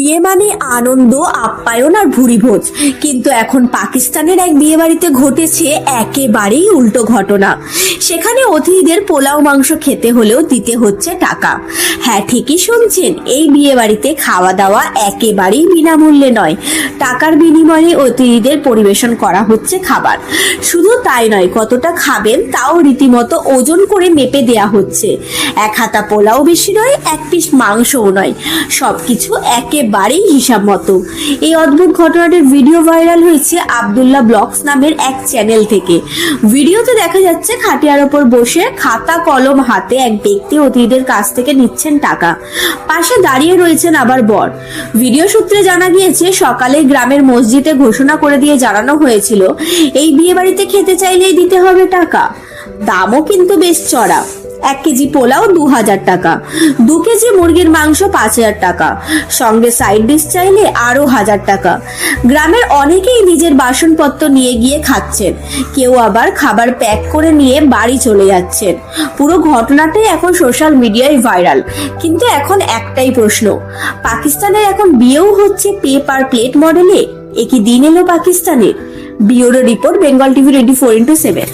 বিয়ে মানে আনন্দ, আপ্যায়ন আর ভুরিভোজ, কিন্তু এখন পাকিস্তানের এক বিয়ে বাড়িতে ঘটেছে একেবারেই উল্টো ঘটনা। সেখানে অতিথিদের পোলাও মাংস খেতে হলেও দিতে হচ্ছে টাকা। হ্যাঁ, ঠিকই শুনছেন, এই বিয়ে বাড়িতে খাওয়া দাওয়া একেবারেই বিনামূল্যে নয়, টাকার বিনিময়ে অতিথিদের পরিবেশন করা হচ্ছে খাবার। শুধু তাই নয়, কতটা খাবেন তাও রীতিমতো ওজন করে মেপে দেয়া হচ্ছে। এক হাতা পোলাও বেশি নয়, এক পিস মাংসও নয়, সবকিছু একেবারেই হিসাব মতো। এই অদ্ভুত ঘটনাটির ভিডিও ভাইরাল হয়েছে আব্দুল্লাহ ব্লগস নামের এক চ্যানেল থেকে। ভিডিওতে দেখা যাচ্ছে খাটিয়ার ওপর বসে খাতা কলম হাতে এক ব্যক্তি অতিথিদের কাছ থেকে নিচ্ছেন টাকা। পাশে দাঁড়িয়ে রয়েছেন আবার বর। ভিডিও সূত্রে জানা গিয়েছে, সকালে গ্রামের মসজিদে ঘোষণা করে দিয়ে জানানো হয়েছিল এই বিয়ে বাড়িতে খেতে চাইলেই দিতে হবে টাকা। দামও কিন্তু বেশ চড়া। 1 কেজি পোলাও 2000 টাকা, 2 কেজি মুরগির মাংস 5000 টাকা, সঙ্গে সাইড ডিশ চাইলে আরো 1000 টাকা। গ্রামের অনেকেই নিজের বাসনপত্র নিয়ে গিয়ে খাচ্ছেন, কেউ আবার খাবার প্যাক করে নিয়ে বাড়ি চলে যাচ্ছেন। পুরো ঘটনাটাই এখন সোশ্যাল মিডিয়ায় ভাইরাল। কিন্তু এখন একটাই প্রশ্ন, পাকিস্তানের এখন বিয়েও হচ্ছে পে পার প্লেট মডেলে? একই দিন এলো পাকিস্তানের। Bureau report, Bengal TV 24x7।